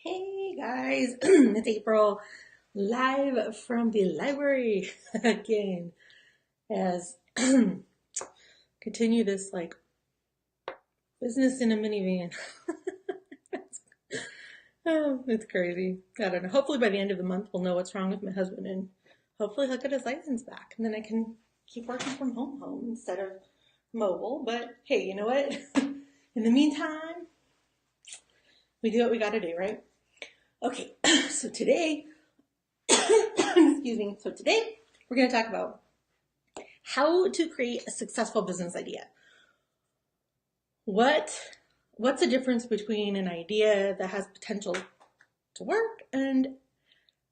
Hey guys, it's April, live from the library again as continue this like business in a minivan. Oh, it's crazy. I don't know. Hopefully by the end of the month we'll know what's wrong with my husband and hopefully he'll get his license back and then I can keep working from home instead of mobile. But hey, you know what? In the meantime, we do what we gotta do, right? Okay, so today excuse me. So today we're going to talk about how to create a successful business idea. What's the difference between an idea that has potential to work and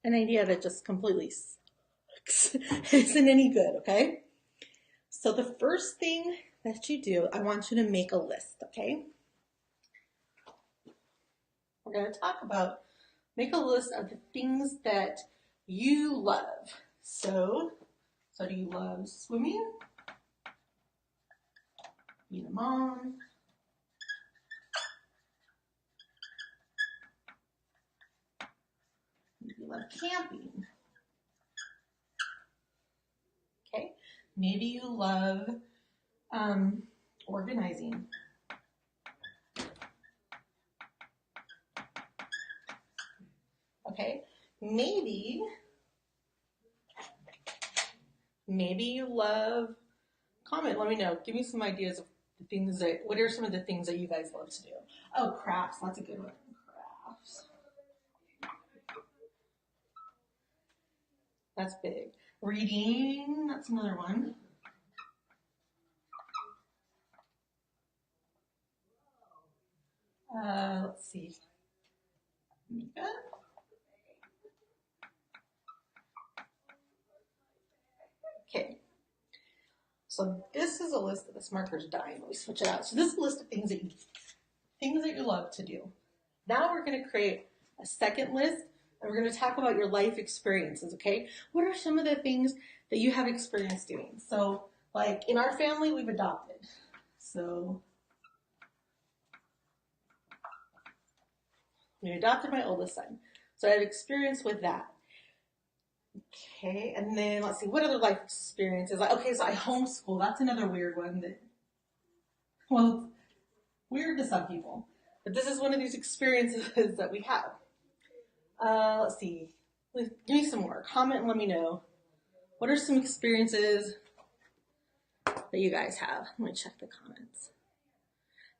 an idea that just completely sucks, isn't any good, okay? So the first thing that you do, I want you to make a list, okay? We're going to talk about make a list of the things that you love. So do you love swimming? Being a mom? Maybe you love camping. Okay. Maybe you love organizing. Okay. Maybe you love, comment, let me know. Give me some ideas of the things what are some of the things that you guys love to do? Oh, crafts, that's a good one. Crafts. That's big. Reading, that's another one. Let's see. Makeup. Okay. So this is a list of this marker's dying. Let me switch it out. So this is a list of things that you love to do. Now we're going to create a second list and we're going to talk about your life experiences, okay? What are some of the things that you have experience doing? So like in our family, we've adopted. So we adopted my oldest son. So I have experience with that. Okay, and then let's see, what other life experiences? Okay, so I homeschool. That's another weird one that, well, weird to some people. But this is one of these experiences that we have. Let's see. Give me some more. Comment and let me know. What are some experiences that you guys have? Let me check the comments.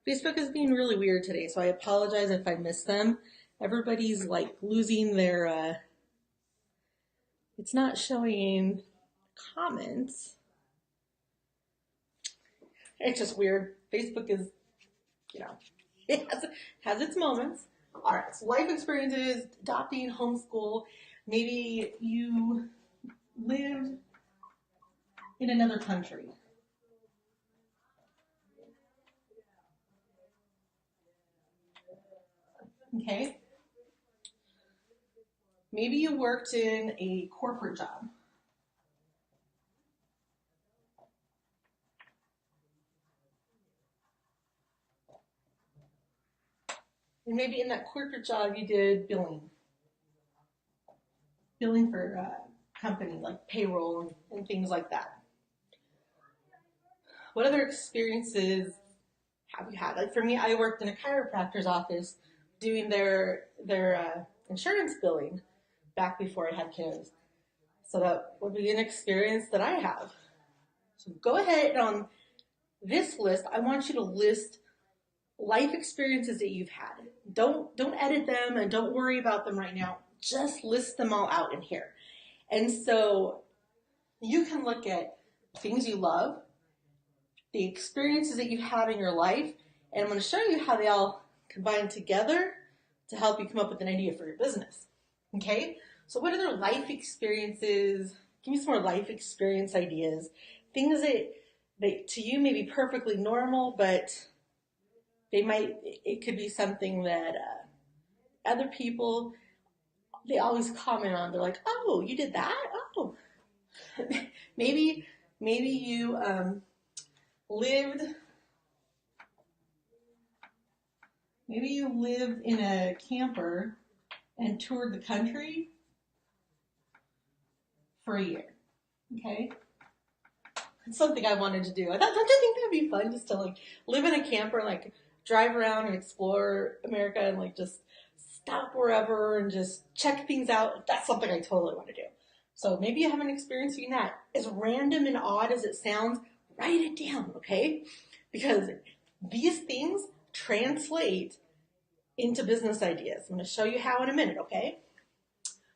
Facebook is being really weird today, so I apologize if I miss them. Everybody's like losing their, it's not showing comments. It's just weird. Facebook is, it has its moments. All right, so life experiences, adopting, homeschool. Maybe you lived in another country. Okay. Maybe you worked in a corporate job. And maybe in that corporate job you did billing for a company like payroll and things like that. What other experiences have you had? Like for me, I worked in a chiropractor's office doing their insurance billing back before I had kids. So that would be an experience that I have. So go ahead on this list. I want you to list life experiences that you've had. Don't edit them and don't worry about them right now. Just list them all out in here. And so you can look at things you love, the experiences that you've had in your life, and I'm going to show you how they all combine together to help you come up with an idea for your business. Okay? So what other life experiences, give me some more life experience ideas, things that to you may be perfectly normal, but it could be something that other people, they always comment on. They're like, oh, you did that? Oh. maybe you lived in a camper and toured the country for a year. Okay? It's something I wanted to do. Don't you think that'd be fun just to like live in a camper, like drive around and explore America and like just stop wherever and just check things out? That's something I totally want to do. So maybe you have an experience doing that. As random and odd as it sounds, write it down, okay? Because these things translate into business ideas. I'm going to show you how in a minute, okay?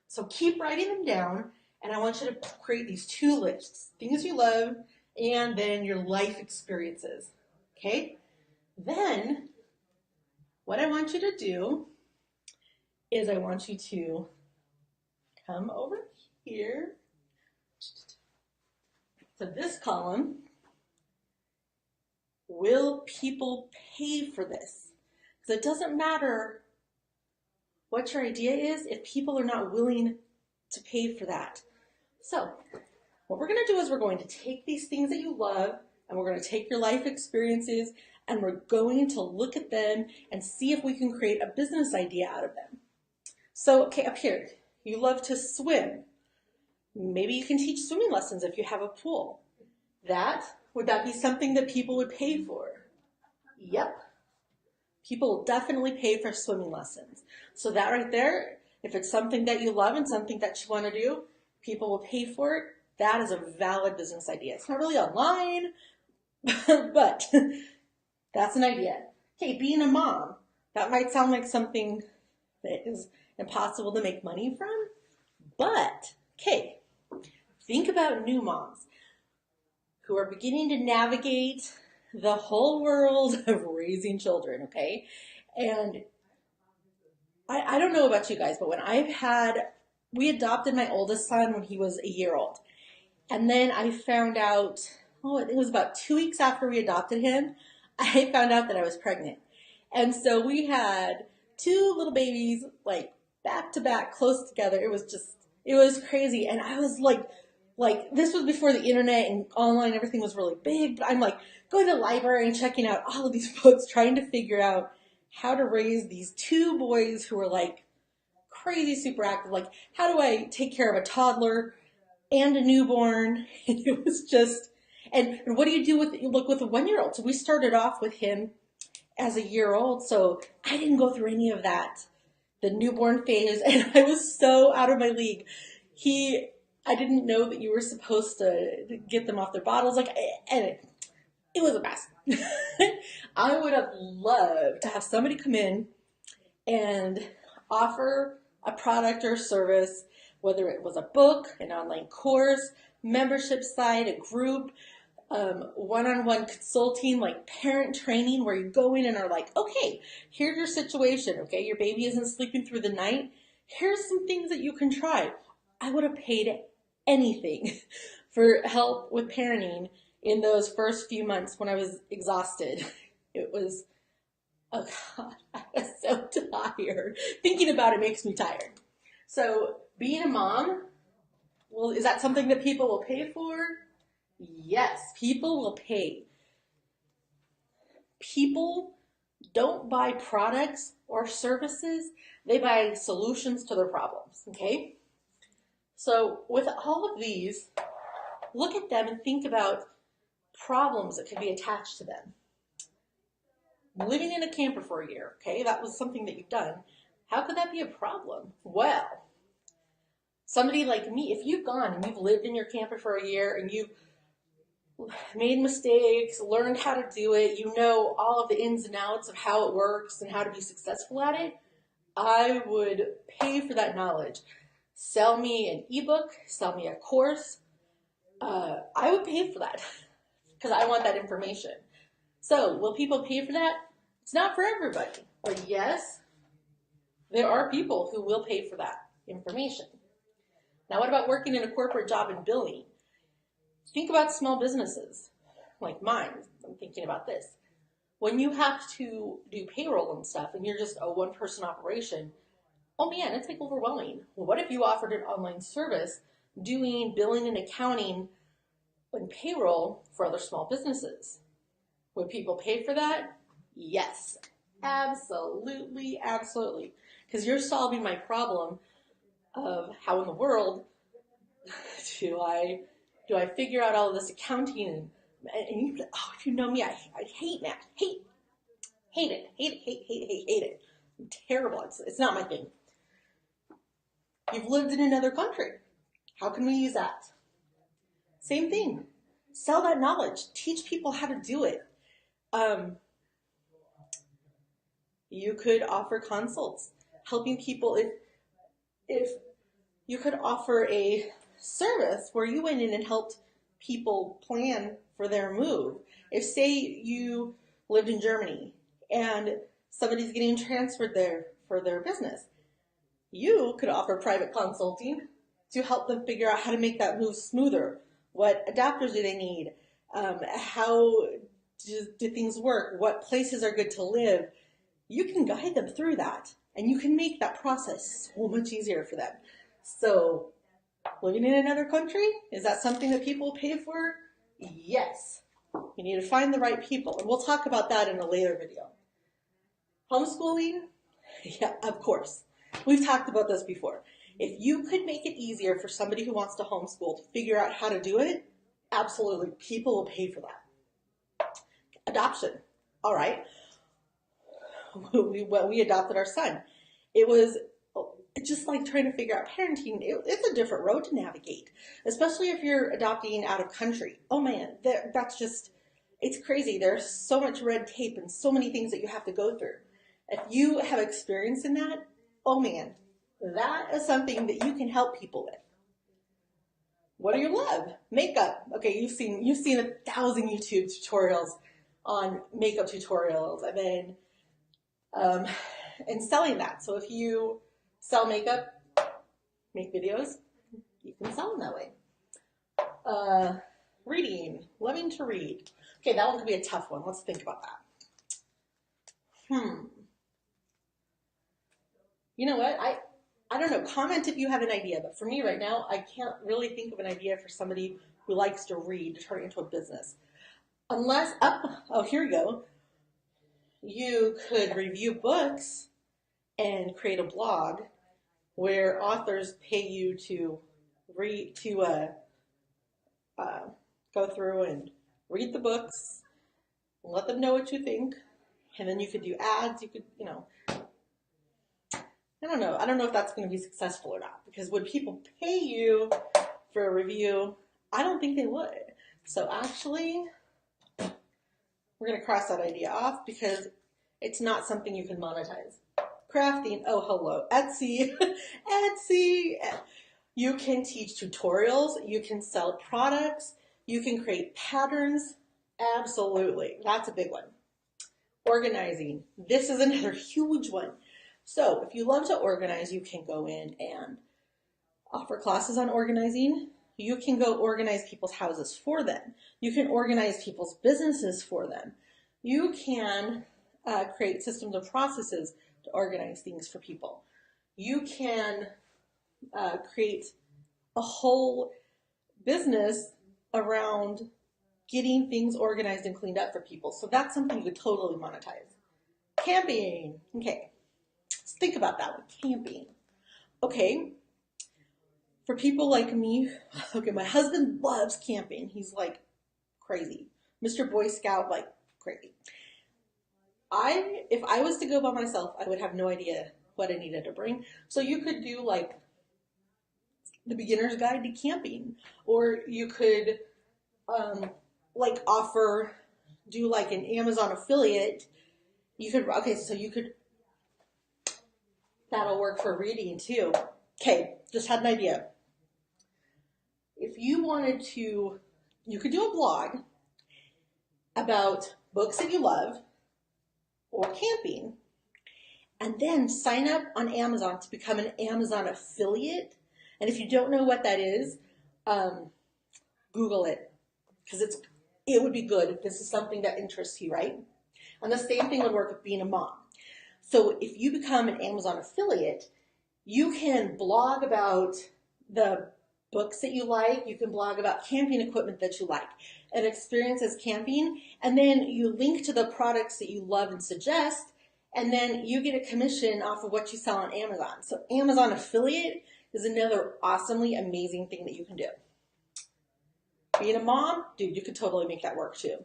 So keep writing them down, and I want you to create these two lists, things you love and then your life experiences, okay? Then what I want you to do is I want you to come over here to this column. Will people pay for this? Because it doesn't matter what your idea is if people are not willing to pay for that. So what we're going to do is we're going to take these things that you love and we're going to take your life experiences and we're going to look at them and see if we can create a business idea out of them. So, okay, up here, you love to swim. Maybe you can teach swimming lessons if you have a pool. Would that be something that people would pay for? Yep. People will definitely pay for swimming lessons. So that right there, if it's something that you love and something that you want to do, people will pay for it. That is a valid business idea. It's not really online, but that's an idea. Okay, being a mom, that might sound like something that is impossible to make money from, but okay, think about new moms who are beginning to navigate the whole world of raising children, okay? And I don't know about you guys, but we adopted my oldest son when he was a year old. And then I found out, it was about 2 weeks after we adopted him, I found out that I was pregnant. And so we had 2 little babies, like back to back, close together. It was crazy. And I was like, this was before the internet and online, everything was really big. But I'm like going to the library and checking out all of these books, trying to figure out how to raise these 2 boys who were like crazy, super active. Like, how do I take care of a toddler and a newborn? And it was just, and what do you do with a 1-year-old? So we started off with him as a year old. So I didn't go through any of that, the newborn phase. And I was so out of my league. I didn't know that you were supposed to get them off their bottles. And it was a mess. I would have loved to have somebody come in and offer a product or service, whether it was a book, an online course, membership site, a group, one-on-one consulting, like parent training, where you go in and are like, okay, here's your situation. Okay, your baby isn't sleeping through the night. Here's some things that you can try. I would have paid anything for help with parenting in those first few months when I was exhausted. It was, oh God, I was so tired. Thinking about it makes me tired. So being a mom, well, is that something that people will pay for? Yes, people will pay. People don't buy products or services. They buy solutions to their problems, okay? So with all of these, look at them and think about problems that could be attached to them. Living in a camper for a year, okay? That was something that you've done. How could that be a problem? Well, somebody like me, if you've gone and you've lived in your camper for a year and you've made mistakes, learned how to do it, you know all of the ins and outs of how it works and how to be successful at it, I would pay for that knowledge. Sell me an ebook, sell me a course. I would pay for that because I want that information. So will people pay for that? It's not for everybody. But yes, there are people who will pay for that information. Now, what about working in a corporate job in billing? Think about small businesses like mine. I'm thinking about this. When you have to do payroll and stuff and you're just a one-person operation, oh man, it's like overwhelming. Well, what if you offered an online service doing billing and accounting and payroll for other small businesses? Would people pay for that? Yes, absolutely, absolutely. because you're solving my problem of how in the world do I figure out all of this accounting and you, oh, if you know me, I hate math, hate it. I'm terrible. It's not my thing. You've lived in another country. How can we use that? Same thing. Sell that knowledge. Teach people how to do it. You could offer consults, helping people. If you could offer a service where you went in and helped people plan for their move. If, say, you lived in Germany and somebody's getting transferred there for their business, you could offer private consulting to help them figure out how to make that move smoother. What adapters do they need? How do things work? What places are good to live? You can guide them through that, and you can make that process so much easier for them. So, living in another country, is that something that people pay for? Yes. You need to find the right people, and we'll talk about that in a later video. Homeschooling? Yeah, of course. We've talked about this before. If you could make it easier for somebody who wants to homeschool to figure out how to do it, absolutely, people will pay for that. Adoption. All right. We adopted our son. It was just like trying to figure out parenting. It's a different road to navigate, especially if you're adopting out of country. Oh man, that's just, it's crazy. There's so much red tape and so many things that you have to go through. If you have experience in that, oh man, that is something that you can help people with. What do you love? Makeup. Okay, you've seen 1,000 YouTube tutorials on makeup tutorials, and then and selling that. So if you sell makeup, make videos, you can sell them that way. Reading, loving to read. Okay, that one could be a tough one. Let's think about that. You know what? I don't know. Comment if you have an idea. But for me right now, I can't really think of an idea for somebody who likes to read to turn it into a business. Unless, oh, here we go. You could review books and create a blog where authors pay you to read, go through and read the books, and let them know what you think, and then you could do ads. You could, I don't know. I don't know if that's going to be successful or not, because would people pay you for a review? I don't think they would. So actually, we're going to cross that idea off because it's not something you can monetize. Crafting, oh hello, Etsy, Etsy. You can teach tutorials, you can sell products, you can create patterns. Absolutely, that's a big one. Organizing, this is another huge one. So if you love to organize, you can go in and offer classes on organizing. You can go organize people's houses for them. You can organize people's businesses for them. You can create systems and processes to organize things for people. You can create a whole business around getting things organized and cleaned up for people. So that's something you could totally monetize. Camping. Okay, let's think about that one. Camping. Okay, for people like me, okay, my husband loves camping. He's like crazy. Mr. Boy Scout, like crazy. If I was to go by myself, I would have no idea what I needed to bring. So you could do like the beginner's guide to camping, or you could like do like an Amazon affiliate. You could, okay, so you could, that'll work for reading too. Okay, just had an idea. If you wanted to, you could do a blog about books that you love or camping, and then sign up on Amazon to become an Amazon affiliate. And if you don't know what that is, Google it, because it would be good if this is something that interests you, right? And the same thing would work with being a mom. So if you become an Amazon affiliate, you can blog about the books that you like, you can blog about camping equipment that you like, and experiences camping, and then you link to the products that you love and suggest, and then you get a commission off of what you sell on Amazon. So Amazon affiliate is another awesomely amazing thing that you can do. Being a mom, dude, you could totally make that work too.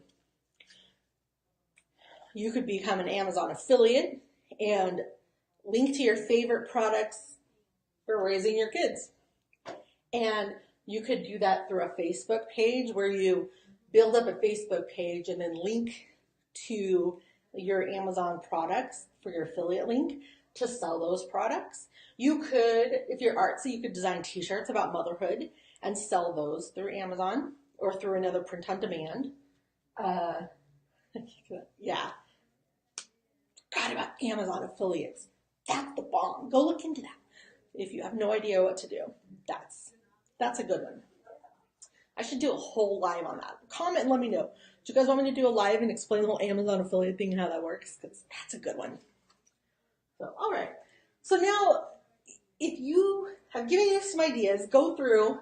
You could become an Amazon affiliate and link to your favorite products for raising your kids. And you could do that through a Facebook page where you build up a Facebook page and then link to your Amazon products for your affiliate link to sell those products. You could, if you're artsy, you could design t-shirts about motherhood and sell those through Amazon or through another print on demand. Yeah. Forgot about Amazon affiliates. That's the bomb. Go look into that. If you have no idea what to do, that's a good one. I should do a whole live on that. Comment and let me know. Do you guys want me to do a live and explain the whole Amazon affiliate thing and how that works? Because that's a good one. So, all right. So now, if you have given you some ideas, go through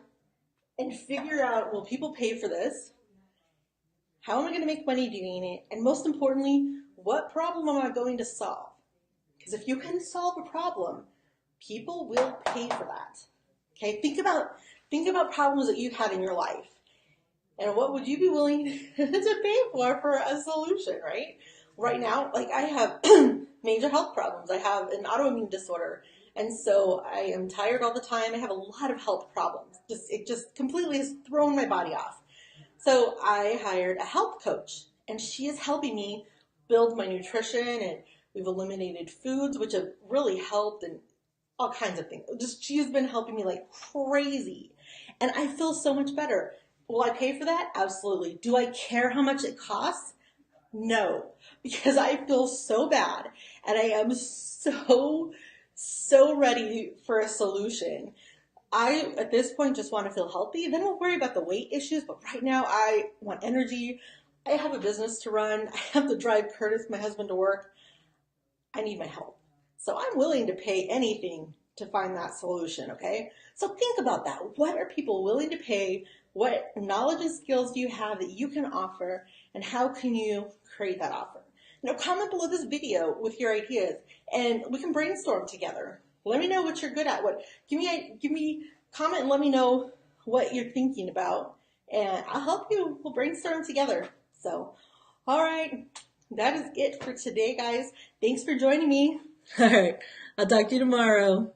and figure out, will people pay for this? How am I going to make money doing it? And most importantly, what problem am I going to solve? Because if you can solve a problem, people will pay for that. Okay, think about problems that you've had in your life. And what would you be willing to pay for a solution, right? Right now, like I have major health problems. I have an autoimmune disorder. And so I am tired all the time. I have a lot of health problems. It just completely has thrown my body off. So I hired a health coach, and she is helping me build my nutrition, and we've eliminated foods, which have really helped, and all kinds of things. She's been helping me like crazy, and I feel so much better. Will I pay for that? Absolutely. Do I care how much it costs? No, because I feel so bad, and I am so ready for a solution. I, at this point, just want to feel healthy. Then we'll worry about the weight issues, but right now I want energy. I have a business to run. I have to drive Curtis, my husband, to work. I need my help. So I'm willing to pay anything to find that solution, okay? So think about that. What are people willing to pay? What knowledge and skills do you have that you can offer, and how can you create that offer? Now, comment below this video with your ideas, and we can brainstorm together. Let me know what you're good at. Give me comment and let me know what you're thinking about, and I'll help you. We'll brainstorm together. So, all right, that is it for today, guys. Thanks for joining me. All right, I'll talk to you tomorrow.